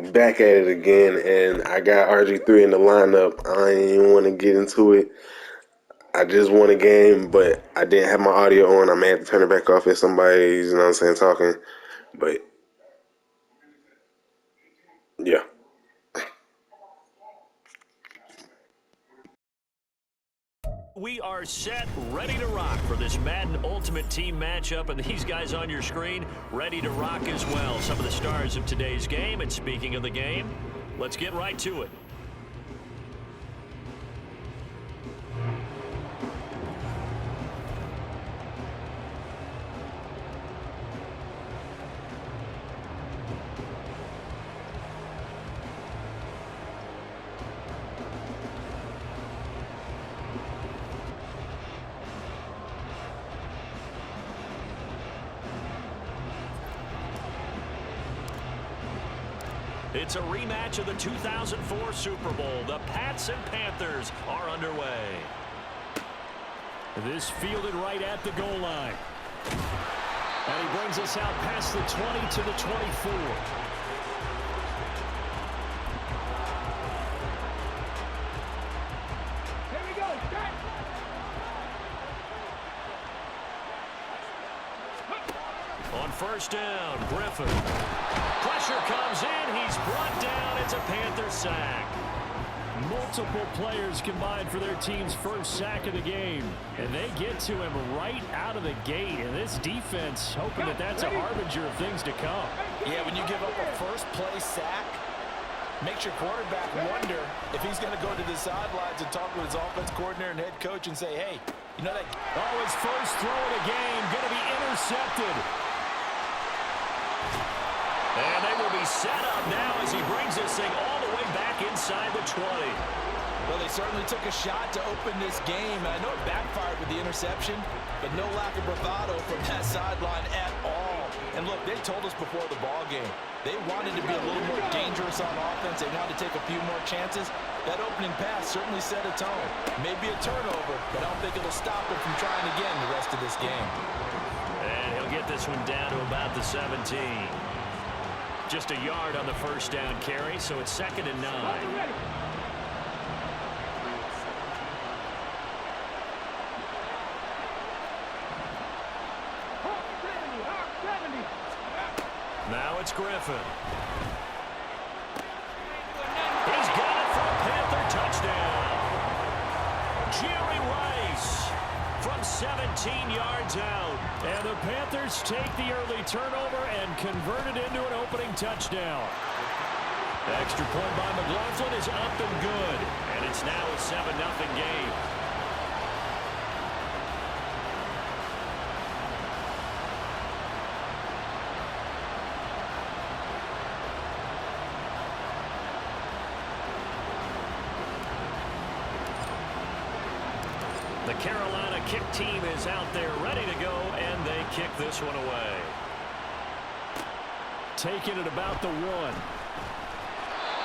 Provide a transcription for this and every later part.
Back at it again, and I got RG3 in the lineup. I ain't even want to get into it. I just won a game, but I didn't have my audio on. I may have to turn it back off if somebody's, you know what I'm saying, talking. But yeah. We are set, ready to rock for this Madden Ultimate Team matchup, and these guys on your screen ready to rock as well. Some of the stars of today's game, and speaking of the game, let's get right to it. It's a rematch of the 2004 Super Bowl. The Pats and Panthers are underway. This fielded right at the goal line. And he brings us out past the 20 to the 24. Here we go. On first down, Griffin. Pressure comes in. He's brought down. It's a Panther sack. Multiple players combined for their team's first sack of the game. And they get to him right out of the gate. And this defense hoping that that's a harbinger of things to come. Yeah, when you give up a first play sack, makes your quarterback wonder if he's going to go to the sidelines and talk with his offense coordinator and head coach and say, hey, you know that. Oh, his first throw of the game going to be intercepted. And they will be set up now as he brings this thing all the way back inside the 20. Well, they certainly took a shot to open this game. I know it backfired with the interception, but no lack of bravado from that sideline at all. And look, they told us before the ball game, they wanted to be a little more dangerous on offense. They wanted to take a few more chances. That opening pass certainly set a tone. Maybe a turnover, but I don't think it'll stop him from trying again the rest of this game. And he'll get this one down to about the 17. Just a yard on the first down carry, so it's 2nd and 9. Now it's Griffin. He's got it for a Panther touchdown. Jerry Rice from 17 yards out. And the Panthers take the early turnover and convert it into an opening touchdown. The extra point by McLaughlin is up and good. And it's now a 7-0 game. The Carolina kick team is out there ready to go, and they kick this one away. Taking it about the 1.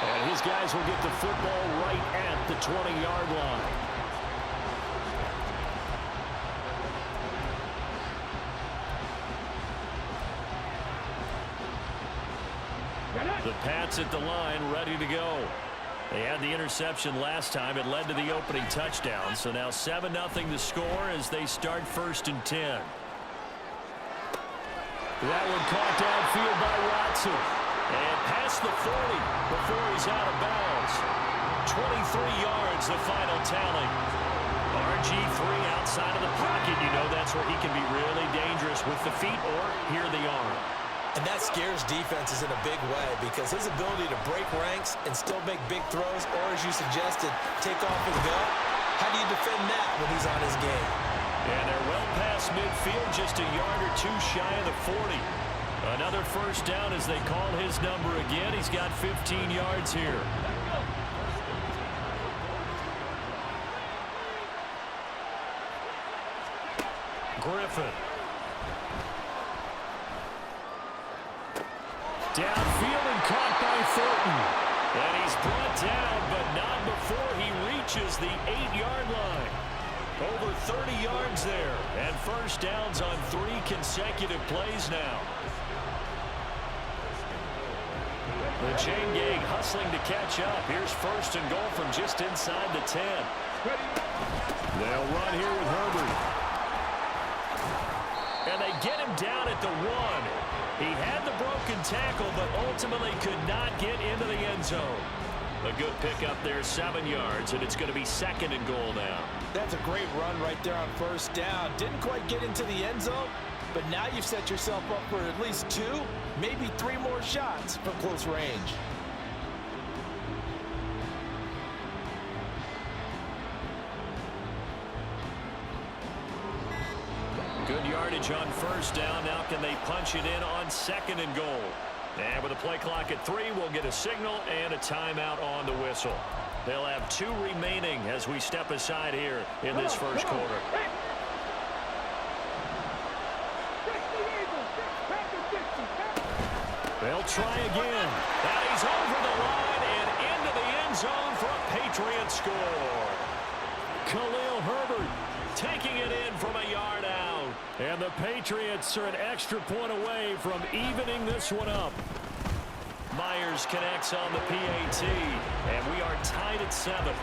And his guys will get the football right at the 20-yard line. The Pats at the line ready to go. They had the interception last time. It led to the opening touchdown. So now 7-0 the score as they start 1st and 10. That one caught downfield by Watson. And past the 40 before he's out of bounds. 23 yards the final tally. RG3 outside of the pocket. You know that's where he can be really dangerous with the feet or here the arm. And that scares defenses in a big way because his ability to break ranks and still make big throws, or as you suggested, take off and go. How do you defend that when he's on his game? And they're well past midfield, just a yard or two shy of the 40. Another first down as they call his number again. He's got 15 yards here. Griffin. Downfield and caught by Thornton. And he's brought down, but not before he reaches the 8-yard line. Over 30 yards there. And first downs on 3 consecutive plays now. The chain gang hustling to catch up. Here's first and goal from just inside the 10. They'll run here with Herbert. And they get him down at the 1. He had the broken tackle, but ultimately could not get into the end zone. A good pickup there, 7 yards, and it's going to be second and goal now. That's a great run right there on first down. Didn't quite get into the end zone, but now you've set yourself up for at least 2, maybe 3 more shots from close range. Good yardage on first down. Now can they punch it in on second and goal? And with a play clock at 3, we'll get a signal and a timeout on the whistle. They'll have 2 remaining as we step aside here in this first quarter. They'll try again. And he's over the line and into the end zone for a Patriot score. Khalil Herbert taking it in from a yard out. And the Patriots are an extra point away from evening this one up. Myers connects on the PAT, and we are tied at 7.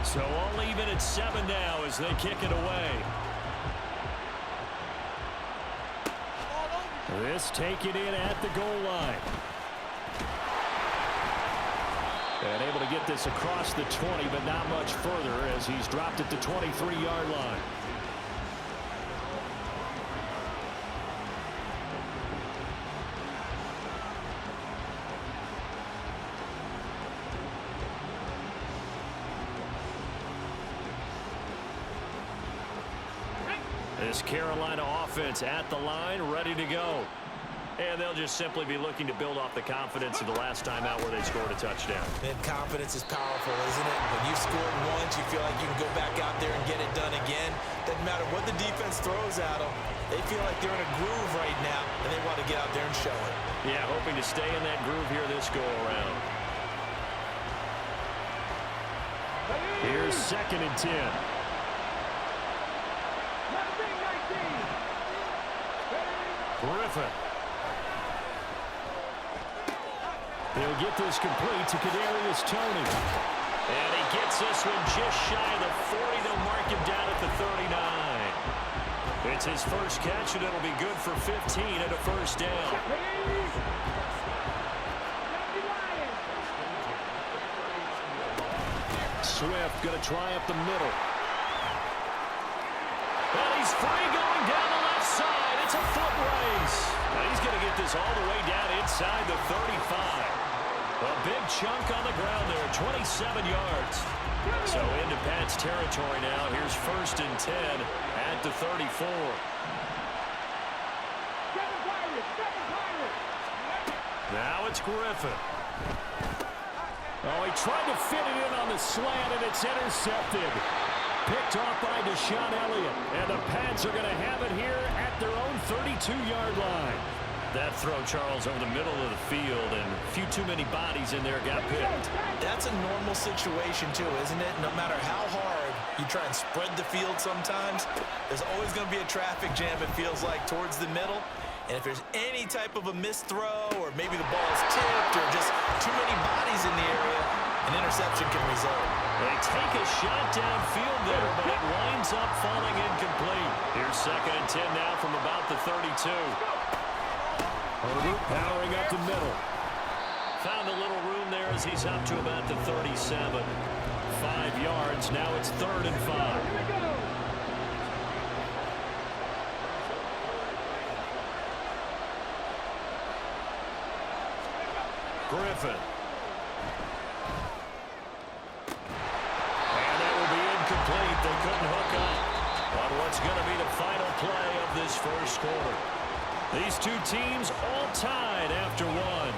So all even at 7 now as they kick it away. This taken in at the goal line. And able to get this across the 20, but not much further as he's dropped at the 23-yard line. This Carolina offense at the line, ready to go. And they'll just simply be looking to build off the confidence of the last time out where they scored a touchdown. And confidence is powerful, isn't it? When you scored once, you feel like you can go back out there and get it done again. Doesn't matter what the defense throws at them. They feel like they're in a groove right now, and they want to get out there and show it. Yeah, hoping to stay in that groove here this go-around. Here's second and 10. Griffin. He'll get this complete to Kadarius Toney. And he gets this one just shy of the 40. They'll mark him down at the 39. It's his first catch, and it'll be good for 15 and a first down. Swift going to try up the middle. And he's free going down the left side. It's a foot race. And he's going to get this all the way down inside the 35. A big chunk on the ground there, 27 yards. So into Pat's territory now. Here's first and 10 at the 34. Now it's Griffin. Oh, he tried to fit it in on the slant, and it's intercepted. Picked off by Deshaun Elliott. And the Pats are going to have it here at their own 32-yard line. That throw, Charles, over the middle of the field, and a few too many bodies in there got picked. That's a normal situation, too, isn't it? No matter how hard you try and spread the field sometimes, there's always going to be a traffic jam, it feels like, towards the middle. And if there's any type of a missed throw, or maybe the ball's tipped, or just too many bodies in the area, an interception can result. They take a shot downfield there, but it winds up falling incomplete. Here's second and 10 now from about the 32. Herbert powering up the middle. Found a little room there as he's up to about the 37. 5 yards. Now it's third and 5. Griffin. And that will be incomplete. They couldn't hook up on what's going to be the final play of this first quarter. These two teams all tied after one.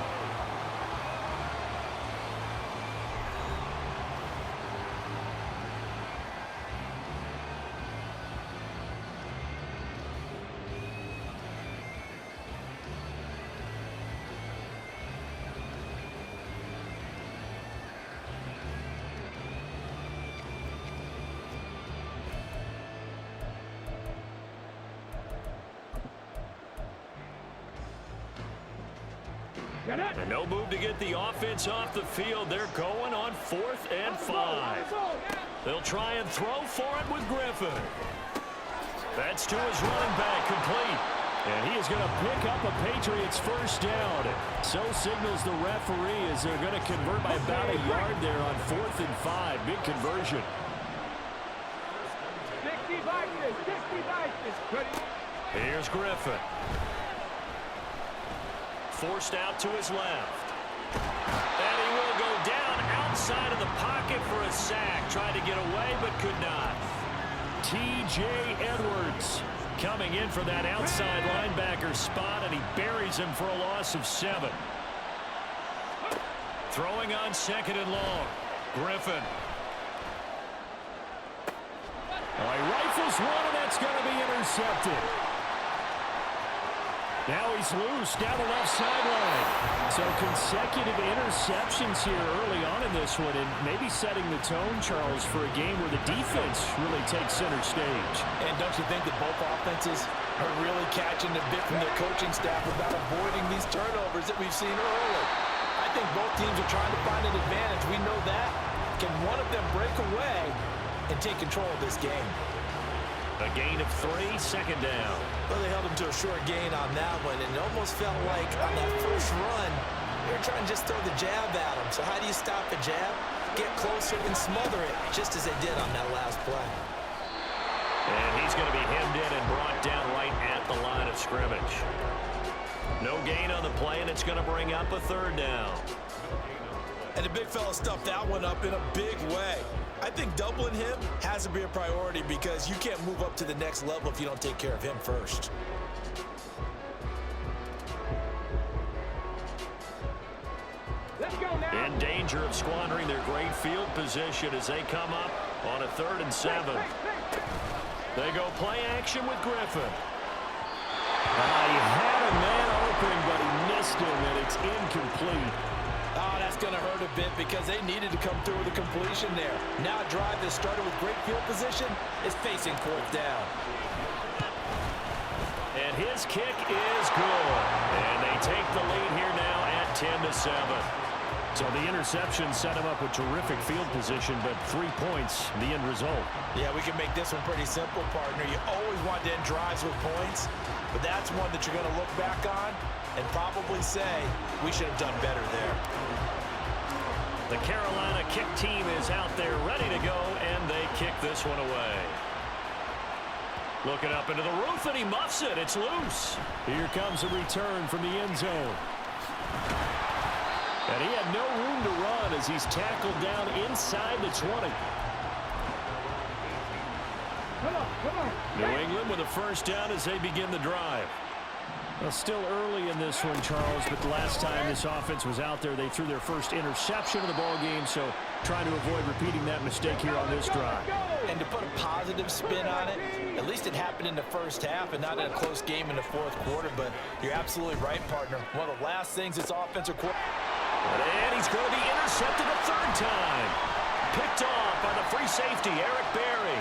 And no move to get the offense off the field. They're going on 4th and 5. They'll try and throw for it with Griffin. That's to his running back, complete. And he is going to pick up a Patriots first down. So signals the referee as they're going to convert by about a yard there on 4th and 5. Big conversion. 65. Here's Griffin. Forced out to his left. And he will go down outside of the pocket for a sack. Tried to get away, but could not. T.J. Edwards coming in for that outside linebacker spot, and he buries him for a loss of 7. Throwing on 2nd and long. Griffin. He rifles one, and that's going to be intercepted. Now he's loose down the left sideline. So consecutive interceptions here early on in this one, and maybe setting the tone, Charles, for a game where the defense really takes center stage. And don't you think that both offenses are really catching a bit from their coaching staff about avoiding these turnovers that we've seen early? I think both teams are trying to find an advantage. We know that. Can one of them break away and take control of this game? A gain of 3, 2nd down. Well, they held him to a short gain on that one, and it almost felt like on that first run, they were trying to just throw the jab at him. So how do you stop the jab? Get closer and smother it, just as they did on that last play. And he's going to be hemmed in and brought down right at the line of scrimmage. No gain on the play, and it's going to bring up a 3rd down. And the big fella stuffed that one up in a big way. I think doubling him has to be a priority because you can't move up to the next level if you don't take care of him first. Let's go now. In danger of squandering their great field position as they come up on a 3rd and 7. They go play action with Griffin. He had a man open, but he missed him, and it's incomplete. Oh, that's going to hurt a bit because they needed to come through with a completion there. Now a drive that started with great field position is facing 4th down. And his kick is good. And they take the lead here now at 10-7. So the interception set him up with terrific field position, but 3 points, the end result. Yeah, we can make this one pretty simple, partner. You always want to end drives with points, but that's one that you're going to look back on and probably say, we should have done better there. The Carolina kick team is out there ready to go, and they kick this one away. Looking up into the roof, and he muffs it. It's loose. Here comes a return from the end zone. And he had no room to run as he's tackled down inside the 20. Come on. New England with a first down as they begin the drive. Well, still early in this one, Charles, but the last time this offense was out there, they threw their first interception of the ball game, so trying to avoid repeating that mistake here on this drive. And to put a positive spin on it, at least it happened in the first half and not in a close game in the 4th quarter, but you're absolutely right, partner. One of the last things this offensive quarter... And he's going to be intercepted a 3rd time. Picked off by the free safety, Eric Berry.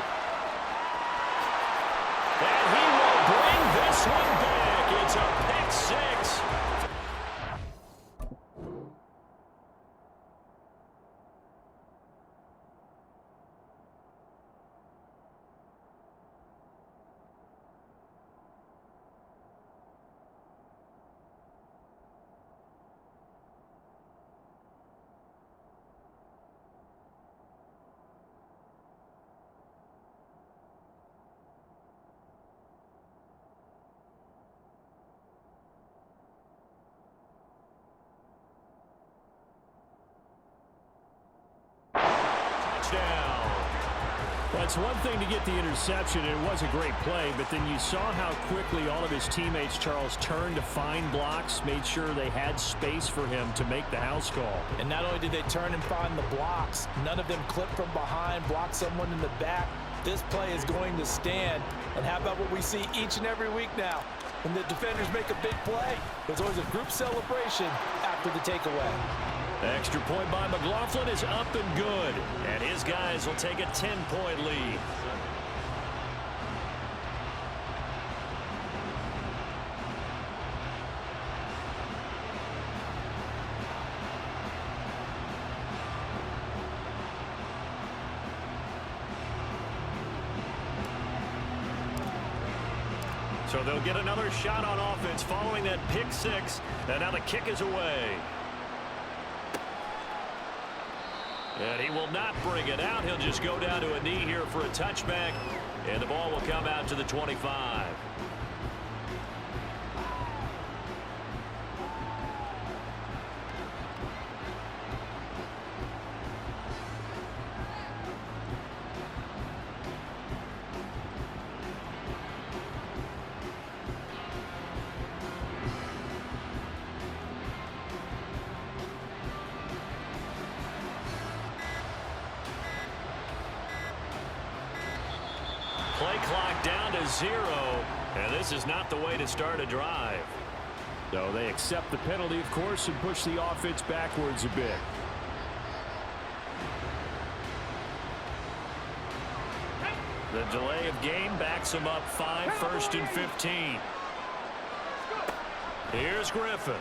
And he will bring this one back. It's a pick 6. It's one thing to get the interception, and it was a great play, but then you saw how quickly all of his teammates, Charles, turned to find blocks, made sure they had space for him to make the house call. And not only did they turn and find the blocks, none of them clipped from behind, blocked someone in the back. This play is going to stand. And how about what we see each and every week now? When the defenders make a big play, there's always a group celebration after the takeaway. Extra point by McLaughlin is up and good. And his guys will take a 10-point lead. So they'll get another shot on offense following that pick six. And now the kick is away. And he will not bring it out. He'll just go down to a knee here for a touchback. And the ball will come out to the 25. Play clock down to 0, and this is not the way to start a drive. So they accept the penalty, of course, and push the offense backwards a bit. The delay of game backs him up 5, 1st and 15. Here's Griffin.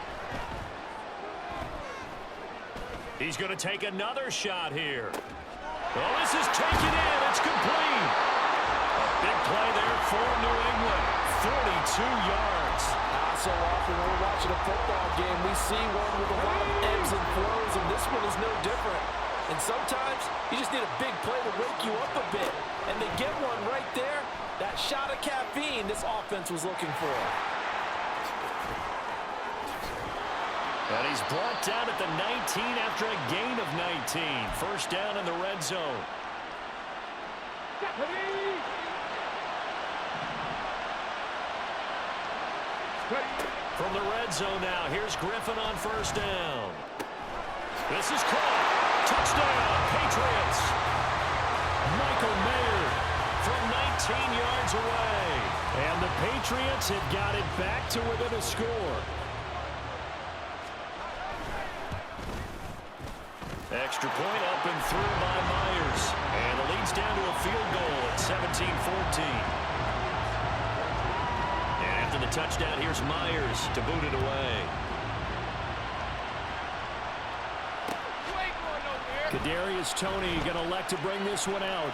He's going to take another shot here. Well, this is taken in. It's complete. Big play there for New England. 42 yards. So often when we're watching a football game, we see one with a lot of ebbs and flows, and this one is no different. And sometimes you just need a big play to wake you up a bit. And they get one right there. That shot of caffeine this offense was looking for. And he's brought down at the 19 after a gain of 19. First down in the red zone. From the red zone now, here's Griffin on first down. This is caught. Touchdown, Patriots. Michael Mayer from 19 yards away. And the Patriots have got it back to within a score. Extra point up and through by Myers. And the lead's down to a field goal at 17-14. After the touchdown, here's Myers to boot it away. Kadarius Toney going to elect to bring this one out.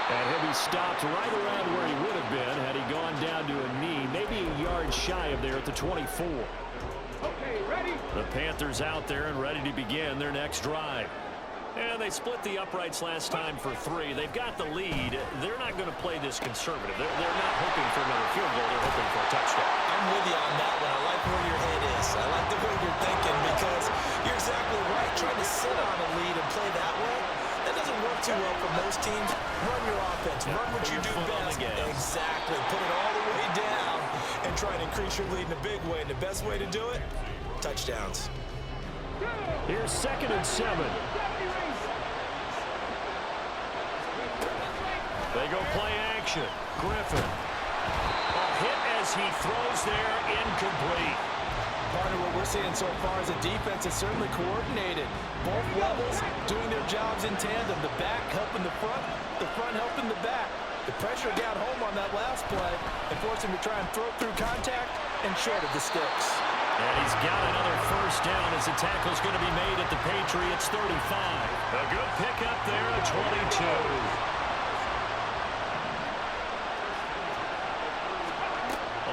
And he'll be stopped right around where he would have been had he gone down to a knee, maybe a yard shy of there at the 24. Okay, ready? The Panthers out there and ready to begin their next drive. And they split the uprights last time for 3. They've got the lead. They're not going to play this conservative. They're not hoping for another field goal. They're hoping for a touchdown. I'm with you on that one. I like where your head is. I like the way you're thinking because you're exactly right. Trying to sit on a lead and play that way, that doesn't work too well for most teams. Run your offense. Run what you do best. Exactly. Put it all the way down and try and increase your lead in a big way. And the best way to do it, touchdowns. Here's 2nd and 7. They go play action. Griffin. A hit as he throws there, incomplete. Part of what we're seeing so far as a defense is certainly coordinated. Both levels doing their jobs in tandem. The back helping the front helping the back. The pressure got home on that last play and forced him to try and throw through contact and short of the sticks. And he's got another first down as the tackle's going to be made at the Patriots 35. A good pickup there at 22.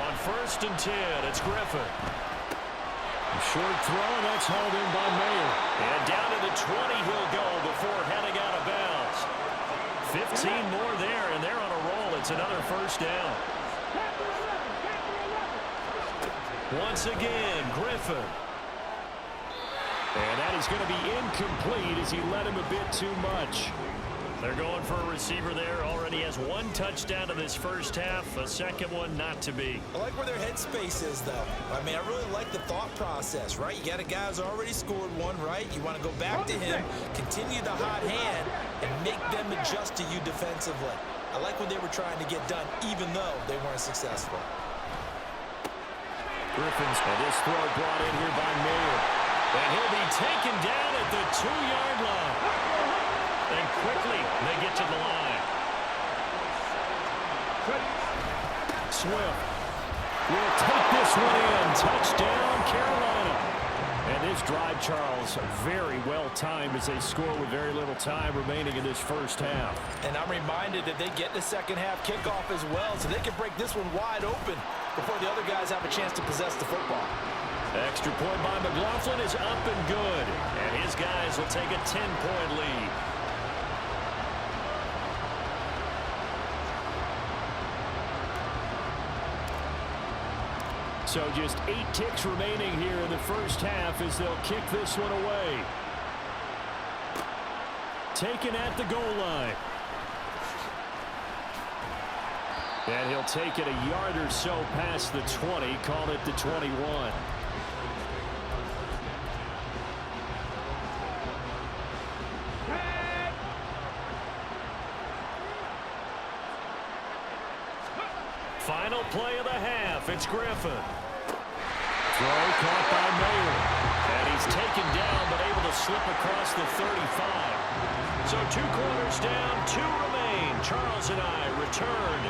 On 1st and 10, it's Griffin. A short throw, and that's hauled in by Mayer. And down to the 20 he'll go before heading out of bounds. 15 more there, and they're on a roll. It's another first down. Once again, Griffin. And that is going to be incomplete as he led him a bit too much. They're going for a receiver there. Already has 1 touchdown in this first half. A second one not to be. I like where their headspace is, though. I mean, I really like the thought process, right? You got a guy who's already scored 1, right? You want to go back to him, continue the hot hand, and make them adjust to you defensively. I like what they were trying to get done, even though they weren't successful. Griffin's and this throw brought in here by Mayer. And he'll be taken down at the 2-yard line. And quickly they get to the line. Swift will take this one in. Touchdown, Carolina. And this this drive, Charles, very well timed as they score with very little time remaining in this first half. And I'm reminded that they get the second half kickoff as well, so they can break this one wide open before the other guys have a chance to possess the football. Extra point by McLaughlin is up and good, and his guys will take a 10-point lead. So just 8 ticks remaining here in the first half as they'll kick this one away. Taken at the goal line. And he'll take it a yard or so past the 20, call it the 21. Final play of the half, it's Griffin. Throw caught by Mayer. And he's taken down but able to slip across the 35. So 2 quarters down, 2 remain. Charles and I return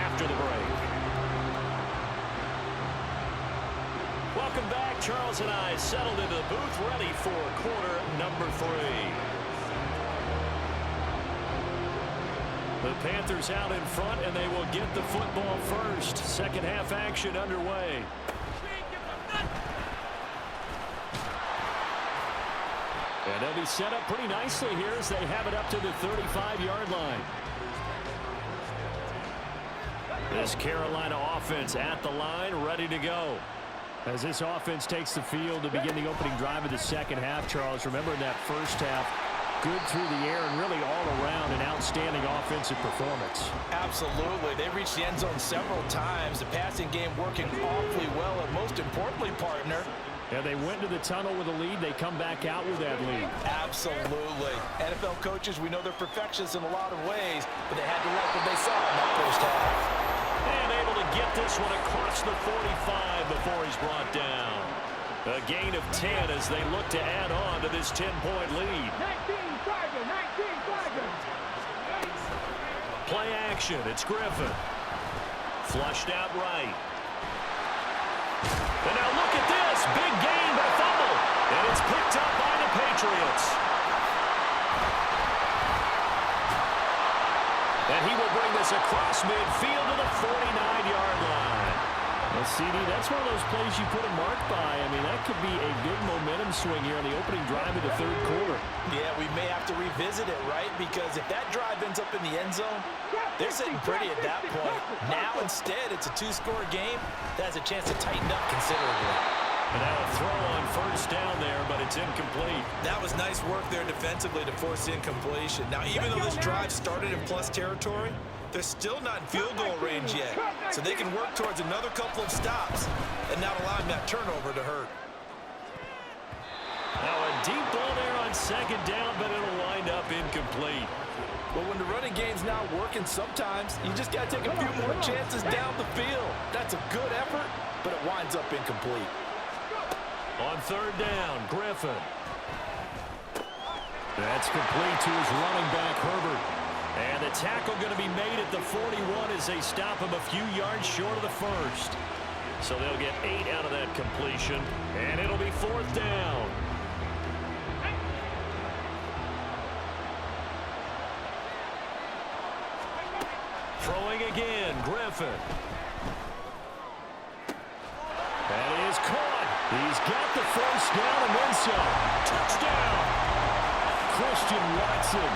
after the break. Welcome back. Charles and I settled into the booth ready for quarter number 3. The Panthers out in front, and they will get the football first. Second half action underway. And they'll be set up pretty nicely here as they have it up to the 35-yard line. This Carolina offense at the line, ready to go. As this offense takes the field to begin the opening drive of the second half, Charles, remember in that first half, good through the air and really all around an outstanding offensive performance. Absolutely. They reached the end zone several times. The passing game working awfully well, and most importantly, partner, yeah, they went to the tunnel with a lead. They come back out with that lead. Absolutely. NFL coaches, we know they're perfectionists in a lot of ways, but they had to like what they saw in that first half. And able to get this one across the 45 before he's brought down. A gain of 10 as they look to add on to this 10-point lead. 19 Tiger. Play action. It's Griffin. Flushed out right. And now look at this. Big gain, but a fumble. And it's picked up by the Patriots. And he will bring this across midfield to the 49-yard line. Well, CD, that's one of those plays you put a mark by. I mean, that could be a big momentum swing here on the opening drive of the third quarter. Yeah, we may have to revisit it, right? Because if that drive ends up in the end zone, they're sitting pretty at that point. Now, instead, it's a 2-score game. That has a chance to tighten up considerably. And now a throw on first down there, but it's incomplete. That was nice work there defensively to force incompletion. Now, even though this drive started in plus territory, they're still not in field goal range yet. So they can work towards another couple of stops and not allowing that turnover to hurt. Now a deep ball there on second down, but it'll wind up incomplete. Well, when the running game's not working, sometimes you just got to take a few more chances down the field. That's a good effort, but it winds up incomplete. On third down, Griffin. That's complete to his running back, Herbert. And the tackle going to be made at the 41 as they stop him a few yards short of the first. So they'll get 8 out of that completion, and it'll be fourth down. Throwing again, Griffin. That is caught. He's got the first down and then some. Touchdown. Christian Watson,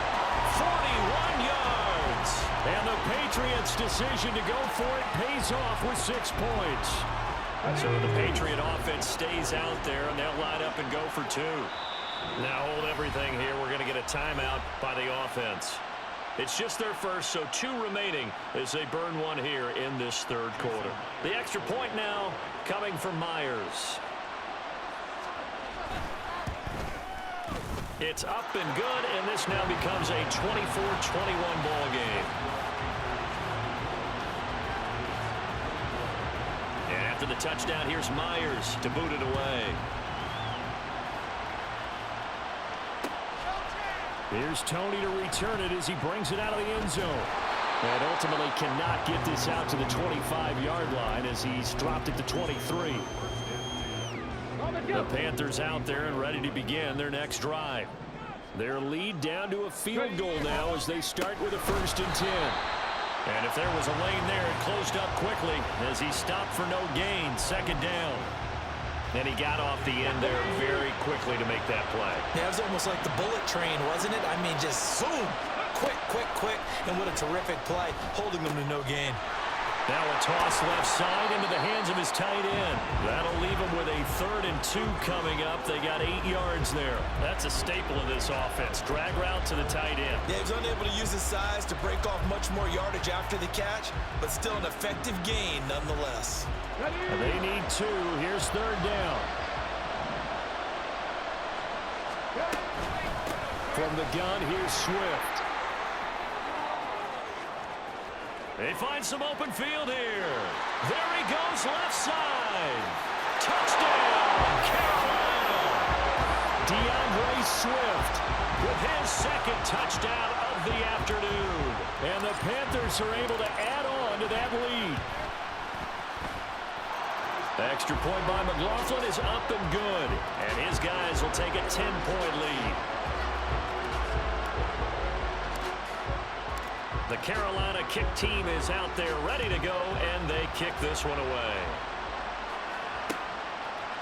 41 yards. And the Patriots' decision to go for it pays off with 6 points. So the Patriot offense stays out there, and they'll line up and go for 2. Now hold everything here. We're going to get a timeout by the offense. It's just their first, so 2 remaining as they burn 1 here in this third quarter. The extra point now coming from Myers. It's up and good, and this now becomes a 24-21 ball game. And after the touchdown, here's Myers to boot it away. Here's Tony to return it as he brings it out of the end zone. And ultimately cannot get this out to the 25-yard line as he's dropped it to 23. The Panthers out there and ready to begin their next drive. Their lead down to a field goal now as they start with a 1st and 10. And if there was a lane there, it closed up quickly as he stopped for no gain. 2nd down. And he got off the end there very quickly to make that play. Yeah, it was almost like the bullet train, wasn't it? I mean, just zoom. Quick, quick, quick. And what a terrific play, holding them to no gain. Now a toss left side into the hands of his tight end. That'll leave him with a 3rd and 2 coming up. They got 8 yards there. That's a staple of this offense. Drag route to the tight end. Yeah, he was unable to use his size to break off much more yardage after the catch, but still an effective gain nonetheless. They need 2. Here's 3rd down. From the gun, here's Swift. They find some open field here. There he goes, left side. Touchdown, Carolina. DeAndre Swift with his 2nd touchdown of the afternoon. And the Panthers are able to add on to that lead. The extra point by McLaughlin is up and good. And his guys will take a 10-point lead. The Carolina kick team is out there ready to go, and they kick this one away.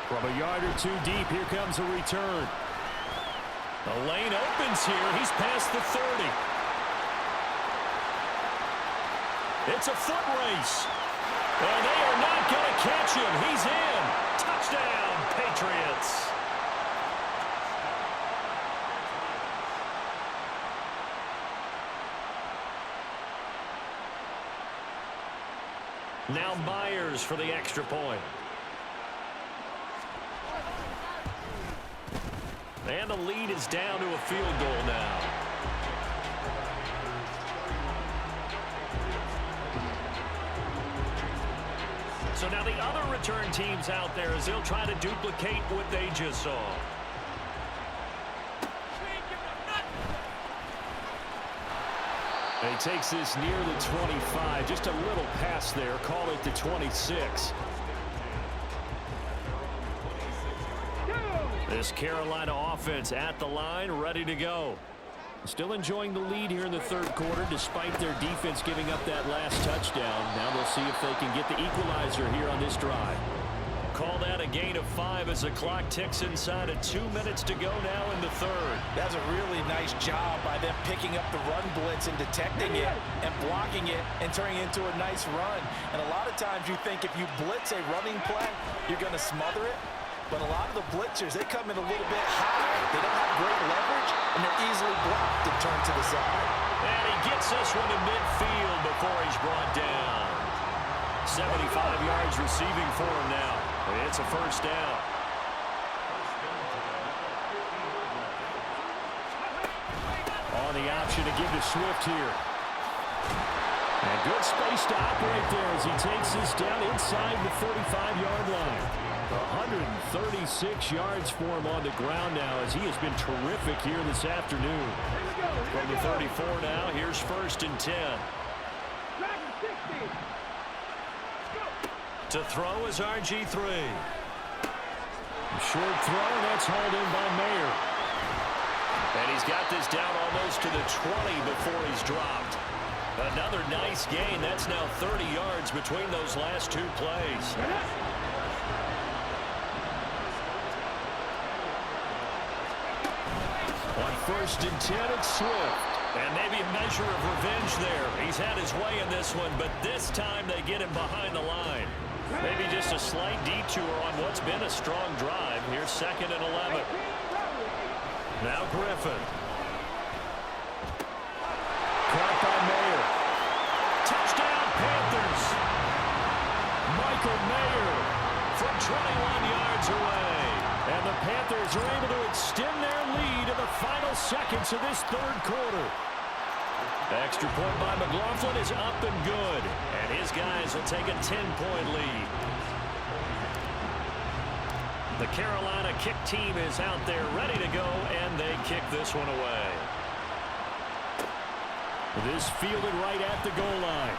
From a yard or 2 deep, here comes a return. The lane opens here. He's past the 30. It's a foot race. And they are not going to catch him. He's in. Touchdown, Patriots. Now Myers for the extra point. And the lead is down to a field goal now. So now the other return teams out there as they'll try to duplicate what they just saw. And he takes this near the 25. Just a little pass there. Call it the 26. This Carolina offense at the line, ready to go. Still enjoying the lead here in the 3rd quarter despite their defense giving up that last touchdown. Now they'll see if they can get the equalizer here on this drive. Call that a gain of 5 as the clock ticks inside of 2 minutes to go now in the 3rd. That's a really nice job by them picking up the run blitz and detecting it and blocking it and turning it into a nice run. And a lot of times you think if you blitz a running play, you're going to smother it. But a lot of the blitzers, they come in a little bit high. They don't have great leverage, and they're easily blocked and turned to the side. And he gets this one to midfield before he's brought down. 75 yards receiving for him now. It's a 1st down. On the option to give to Swift here. And good space to operate there as he takes this down inside the 45-yard line. 136 yards for him on the ground now as he has been terrific here this afternoon. From the 34 now, here's 1st and 10. To throw is RG3. Short throw, and that's hauled in by Mayer. And he's got this down almost to the 20 before he's dropped. Another nice gain. That's now 30 yards between those last 2 plays. On 1st and 10, it's Swift. And maybe a measure of revenge there. He's had his way in this one, but this time they get him behind the line. Maybe just a slight detour on what's been a strong drive. Here's 2nd and 11. Now Griffin. Caught by Mayer. Touchdown, Panthers. Michael Mayer from 21 yards away. And the Panthers are able to extend their lead in the final seconds of this 3rd quarter. Extra point by McLaughlin is up and good. And his guys will take a 10-point lead. The Carolina kick team is out there ready to go, and they kick this one away. This fielded right at the goal line.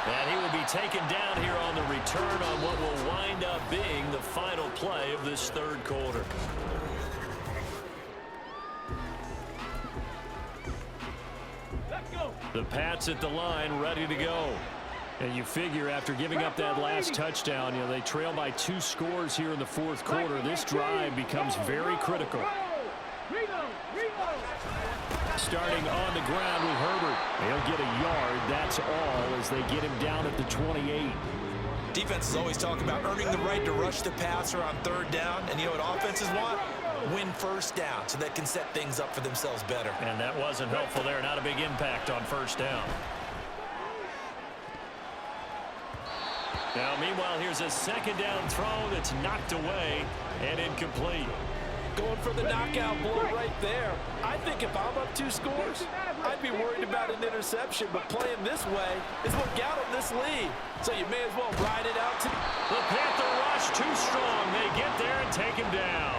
And he will be taken down here on the return on what will wind up being the final play of this third quarter. The Pats at the line, ready to go. And you figure after giving up that last touchdown, they trail by 2 scores here in the fourth quarter. This drive becomes very critical. Starting on the ground with Herbert. He'll get a yard, that's all, as they get him down at the 28. Defenses always talk about earning the right to rush the passer on third down. And you know what offenses want? Win first down so they can set things up for themselves better. And that wasn't helpful there. Not a big impact on first down. Now, meanwhile, here's a second down throw that's knocked away and incomplete. Going for the knockout blow right there. I think if I'm up 2 scores, I'd be worried about an interception, but playing this way is what got them this lead. So you may as well ride it out. The Panther rush too strong. They get there and take him down.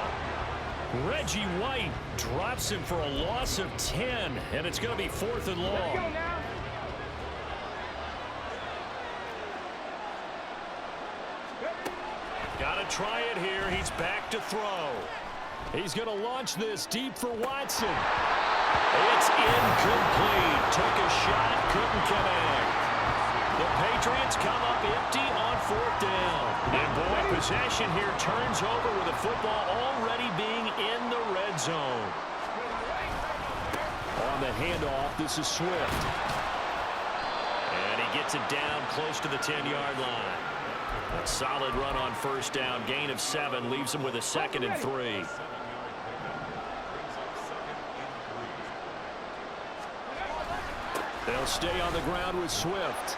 Reggie White drops him for a loss of 10, and it's going to be 4th and long. Got to try it here. He's back to throw. He's going to launch this deep for Watson. It's incomplete. Took a shot, couldn't connect. The Patriots come up empty on 4th down. And boy, possession here turns over with the football already being in the red zone. On the handoff, this is Swift. And he gets it down close to the 10-yard line. A solid run on first down. Gain of 7 leaves him with a 2nd and 3. They'll stay on the ground with Swift.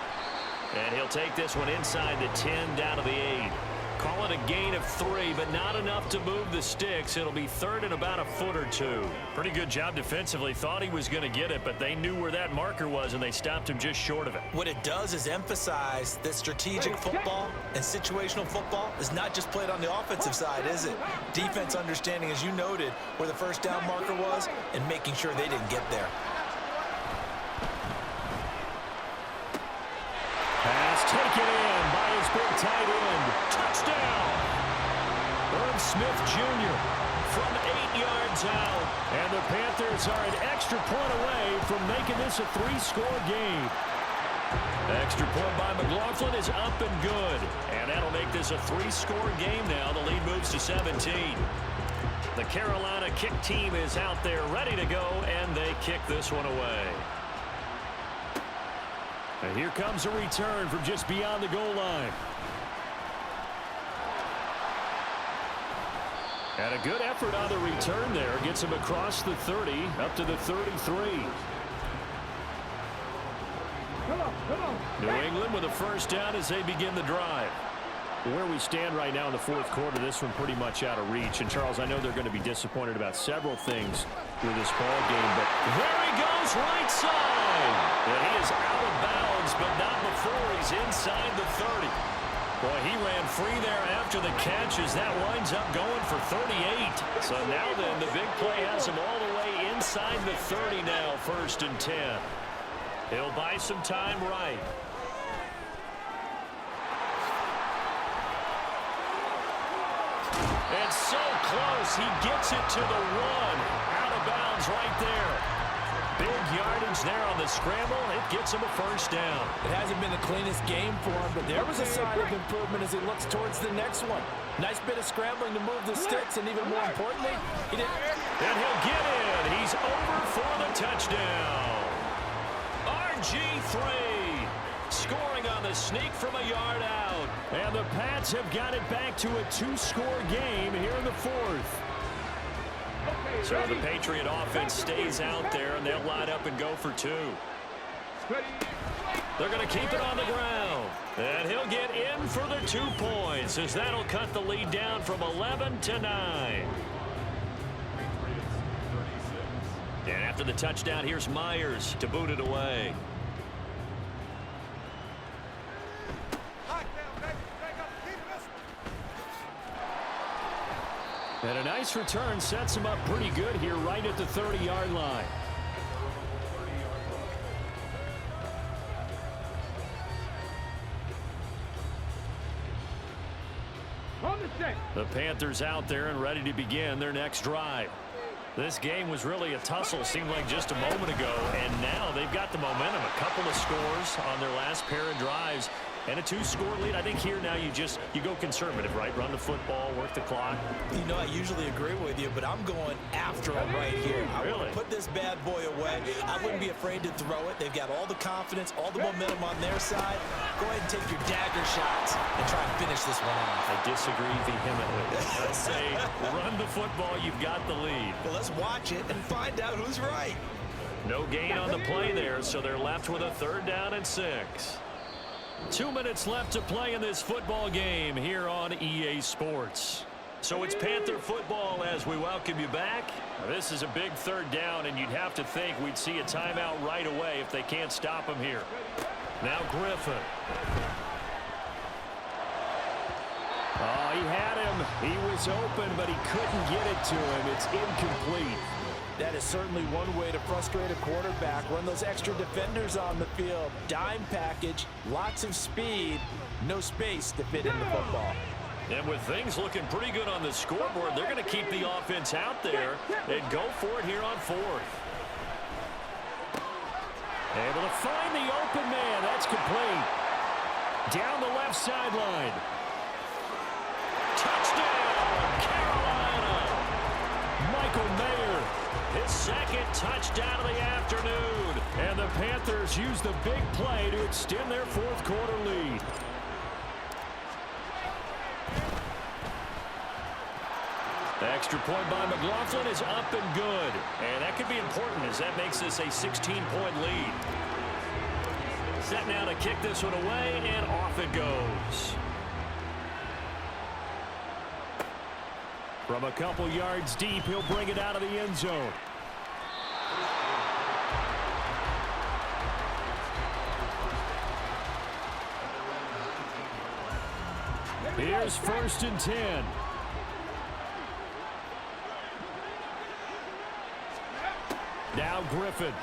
And he'll take this one inside the 10 down to the 8. Call it a gain of 3, but not enough to move the sticks. It'll be 3rd and about a foot or 2. Pretty good job defensively. Thought he was going to get it, but they knew where that marker was, and they stopped him just short of it. What it does is emphasize that strategic football and situational football is not just played on the offensive side, is it? Defense understanding, as you noted, where the first down marker was and making sure they didn't get there. Pass taken in by his big tight end. Touchdown! Irv Smith Jr. from 8 yards out. And the Panthers are an extra point away from making this a 3-score game. Extra point by McLaughlin is up and good. And that'll make this a 3-score game now. The lead moves to 17. The Carolina kick team is out there ready to go, and they kick this one away. And here comes a return from just beyond the goal line. And a good effort on the return there. Gets him across the 30, up to the 33. New England with a first down as they begin the drive. Where we stand right now in the fourth quarter, this one pretty much out of reach. And, Charles, I know they're going to be disappointed about several things with this ball game, but there he goes right side. And he is out of bounds, but not before he's inside the 30. Boy, he ran free there after the catch as that winds up going for 38. So now then, the big play has him all the way inside the 30 now, 1st and 10. He'll buy some time right. And so close, he gets it to the 1. Out of bounds right there. Big yardage there on the scramble. It gets him a first down. It hasn't been the cleanest game for him, but there was a sign of improvement as he looks towards the next one. Nice bit of scrambling to move the sticks, and even more importantly, he didn't. And he'll get in. He's over for the touchdown. RG3 scoring on the sneak from a yard out. And the Pats have got it back to a 2-score game here in the 4th. So the Patriot offense stays out there, and they'll line up and go for 2. They're going to keep it on the ground. And he'll get in for the 2 points, as that'll cut the lead down from 11 to 9. And after the touchdown, here's Myers to boot it away. And a nice return sets him up pretty good here right at the 30-yard line. The Panthers out there and ready to begin their next drive. This game was really a tussle, seemed like just a moment ago, and now they've got the momentum. A couple of scores on their last pair of drives and a 2-score lead. I think here now you go conservative, right? Run the football, work the clock. You know, I usually agree with you, but I'm going after them right here. I really want to put this bad boy away. I wouldn't be afraid to throw it. They've got all the confidence, all the momentum on their side. Go ahead and take your dagger shots and try and finish this one off. I disagree vehemently. I say run the football, you've got the lead. Well, let's watch it and find out who's right. No gain on the play there, so they're left with a 3rd down and 6. 2 minutes left to play in this football game here on EA Sports. So it's Panther football as we welcome you back. This is a big 3rd down, and you'd have to think we'd see a timeout right away if they can't stop him here. Now Griffin. Oh, he had him. He was open, but he couldn't get it to him. It's incomplete. That is certainly one way to frustrate a quarterback. Run those extra defenders on the field. Dime package, lots of speed, no space to fit in the football. And with things looking pretty good on the scoreboard, they're going to keep the offense out there and go for it here on 4th. Able to find the open man. That's complete. Down the left sideline. Touchdown, Carolina. Michael Mayer, his 2nd touchdown of the afternoon. And the Panthers use the big play to extend their 4th quarter lead. The extra point by McLaughlin is up and good. And that could be important as that makes this a 16-point lead. Set now to kick this one away, and off it goes. From a couple yards deep, he'll bring it out of the end zone. Here's 1st and 10. Now Griffin.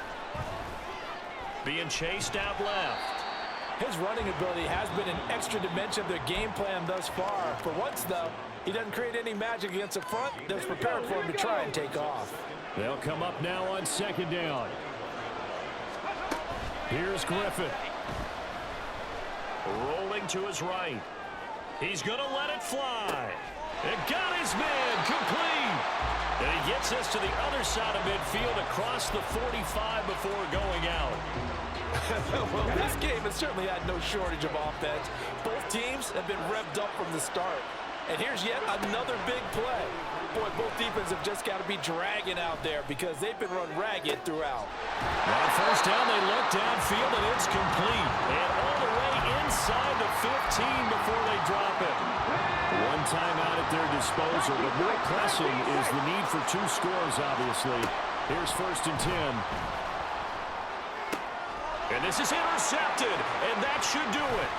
Being chased out left. His running ability has been an extra dimension of their game plan thus far. For once, though, he doesn't create any magic against the front that's prepared for him to try and take off. They'll come up now on 2nd down. Here's Griffin. Rolling to his right. He's going to let it fly. It got his man complete. And he gets us to the other side of midfield across the 45 before going out. Well, this game has certainly had no shortage of offense. Both teams have been revved up from the start. And here's yet another big play. Boy, both defenses have just got to be dragging out there because they've been run ragged throughout. On 1st down, they look downfield, and it's complete. And all the way inside the 15 before they drop it. One timeout at their disposal, but more pressing is the need for 2 scores, obviously. Here's 1st and 10. And this is intercepted, and that should do it.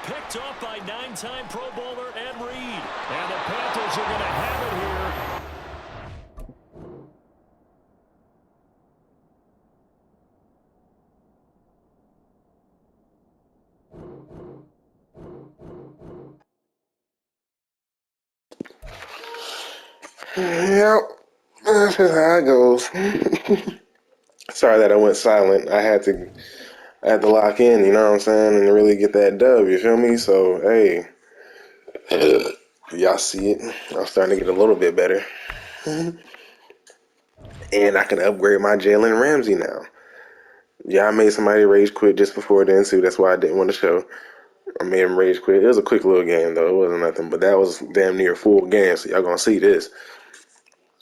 Picked off by 9-time Pro Bowler Ed Reed. And the Panthers are going to have it here. Yep, that's just how it goes. Sorry that I went silent. I had to lock in, you know what I'm saying, and really get that dub, you feel me? So, hey, y'all see it. I'm starting to get a little bit better. And I can upgrade my Jalen Ramsey now. Yeah, I made somebody rage quit just before then, too. That's why I didn't want to show. I made him rage quit. It was a quick little game, though. It wasn't nothing, but that was damn near a full game, so y'all gonna see this.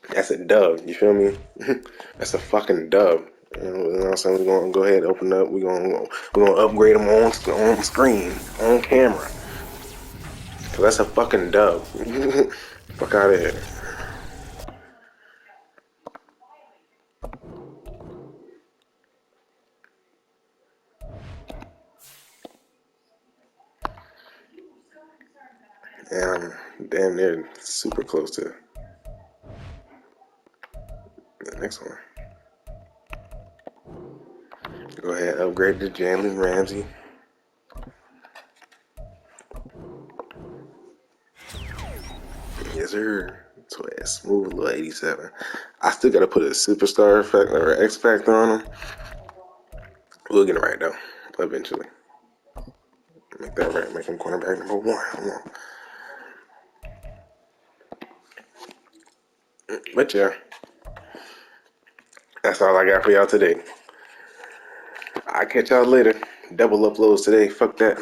That's a dub, you feel me? That's a fucking dub. You know what I'm saying? We're gonna go ahead and open up. We're gonna upgrade them on screen, on camera. Cause that's a fucking dub. Fuck out of here. And I'm damn near super close to the next one. Go ahead, upgrade to Jalen Ramsey. Yes, sir. So it's smooth little 87. I still gotta put a superstar effect or X factor on him. We'll get it right though, eventually. Make that right. Make him cornerback number 1. Hold on. But yeah, that's all I got for y'all today. I'll catch y'all later. Double uploads today. Fuck that.